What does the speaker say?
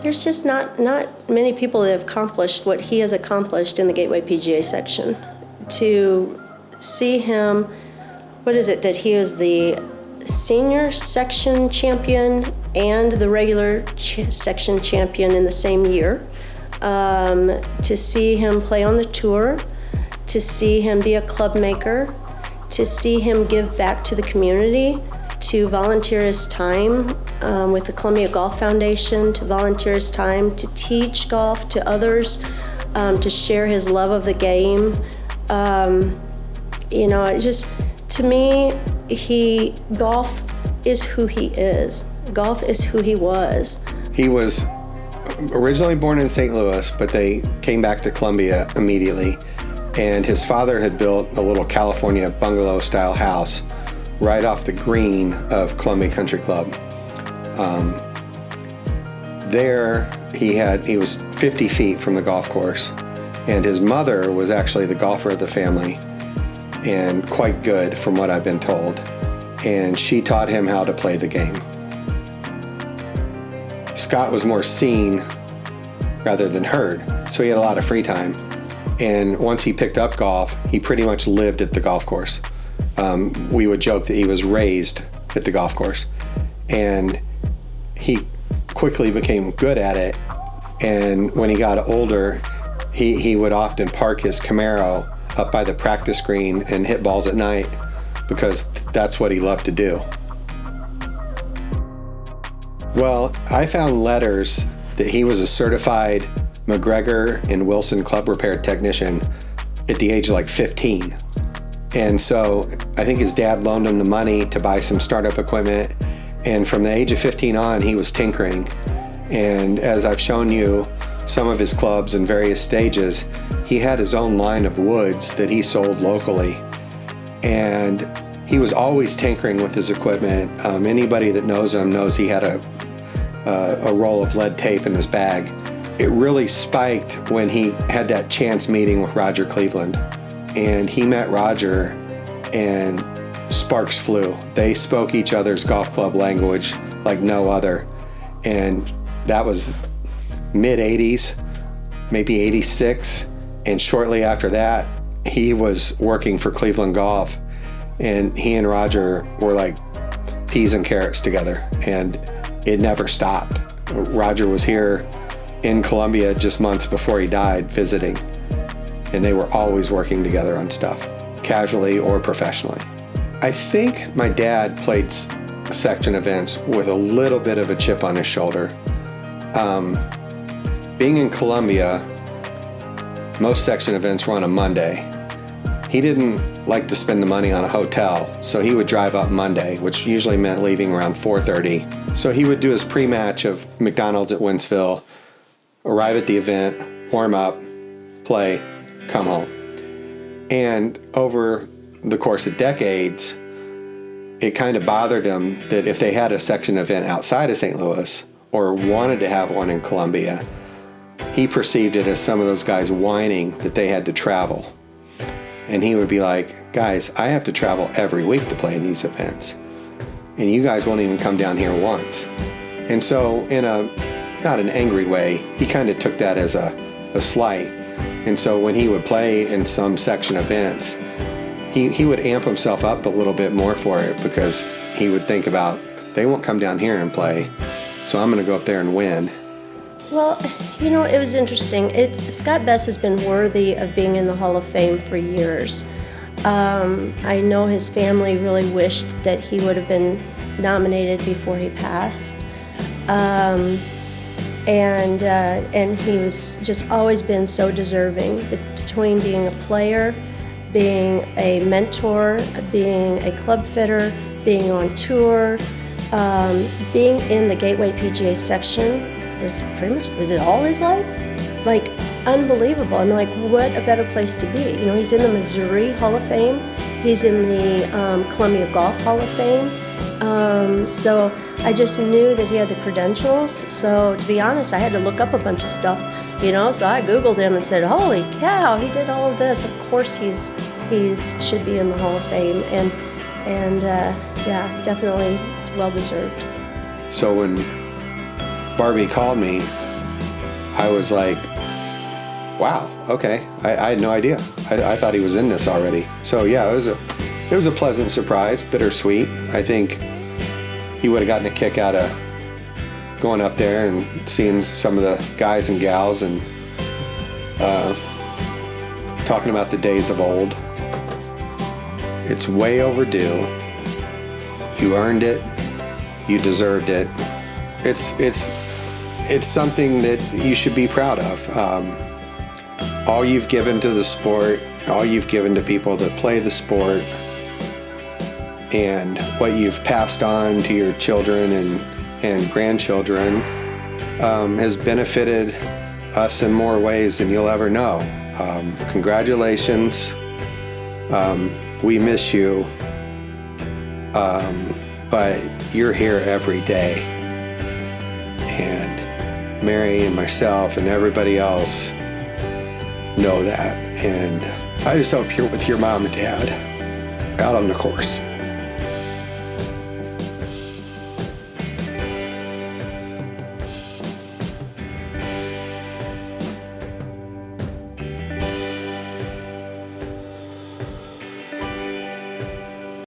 There's just not many people that have accomplished what he has accomplished in the Gateway PGA section. To see him, what is it, that he is the senior section champion and the regular section champion in the same year. To see him play on the tour, to see him be a club maker, to see him give back to the community, to volunteer his time with the Columbia Golf Foundation, to volunteer his time to teach golf to others, to share his love of the game. It just, to me, golf is who he is. Golf is who he was. He was originally born in St. Louis, but they came back to Columbia immediately. And his father had built a little California bungalow-style house right off the green of Columbia Country Club. There, he was 50 feet from the golf course, and his mother was actually the golfer of the family, and quite good from what I've been told. And she taught him how to play the game. Scott was more seen rather than heard, so he had a lot of free time. And once he picked up golf, he pretty much lived at the golf course. We would joke that he was raised at the golf course. And he quickly became good at it. And when he got older, he would often park his Camaro up by the practice green and hit balls at night because that's what he loved to do. Well, I found letters that he was a certified McGregor and Wilson club repair technician at the age of like 15. And so I think his dad loaned him the money to buy some startup equipment. And from the age of 15 on, he was tinkering. And as I've shown you some of his clubs in various stages, he had his own line of woods that he sold locally. And he was always tinkering with his equipment. Anybody that knows him knows he had a roll of lead tape in his bag. It really spiked when he had that chance meeting with Roger Cleveland. And he met Roger and sparks flew. They spoke each other's golf club language like no other. And that was mid-80s, maybe 86. And shortly after that, he was working for Cleveland Golf. And he and Roger were like peas and carrots together. And it never stopped. Roger was here in Columbia just months before he died visiting, and they were always working together on stuff, casually or professionally. I think my dad played section events with a little bit of a chip on his shoulder. Being in Columbia, most section events were on a Monday. He didn't like to spend the money on a hotel, so he would drive up Monday, which usually meant leaving around 4:30. So he would do his pre-match of McDonald's at Wentzville, arrive at the event, warm up, play, come home. And over the course of decades, it kind of bothered him that if they had a section event outside of St. Louis or wanted to have one in Columbia, he perceived it as some of those guys whining that they had to travel. And he would be like, guys, I have to travel every week to play in these events. And you guys won't even come down here once. And so in not an angry way, he kind of took that as a slight. And so when he would play in some section events, he would amp himself up a little bit more for it because he would think about, they won't come down here and play, so I'm going to go up there and win. Well, it was interesting. Scott Bess has been worthy of being in the Hall of Fame for years. I know his family really wished that he would have been nominated before he passed. And he was just always been so deserving between being a player, being a mentor, being a club fitter, being on tour, being in the Gateway PGA Section. Was it all his life? Like, unbelievable. I'm like, what a better place to be. He's in the Missouri Hall of Fame. He's in the Columbia Golf Hall of Fame. So I just knew that he had the credentials. So to be honest, I had to look up a bunch of stuff, so I Googled him and said, holy cow, he did all of this. Of course he's should be in the Hall of Fame. And definitely well-deserved. So when Barbie called me I was like, wow, okay. I had no idea. I thought he was in this already. So yeah, it was a pleasant surprise, bittersweet. I think he would have gotten a kick out of going up there and seeing some of the guys and gals and talking about the days of old. It's way overdue. You earned it. You deserved it. It's something that you should be proud of. All you've given to the sport, all you've given to people that play the sport, and what you've passed on to your children and grandchildren has benefited us in more ways than you'll ever know. Congratulations. We miss you. But you're here every day. And Mary and myself and everybody else know that. And I just hope you're with your mom and dad out on the course.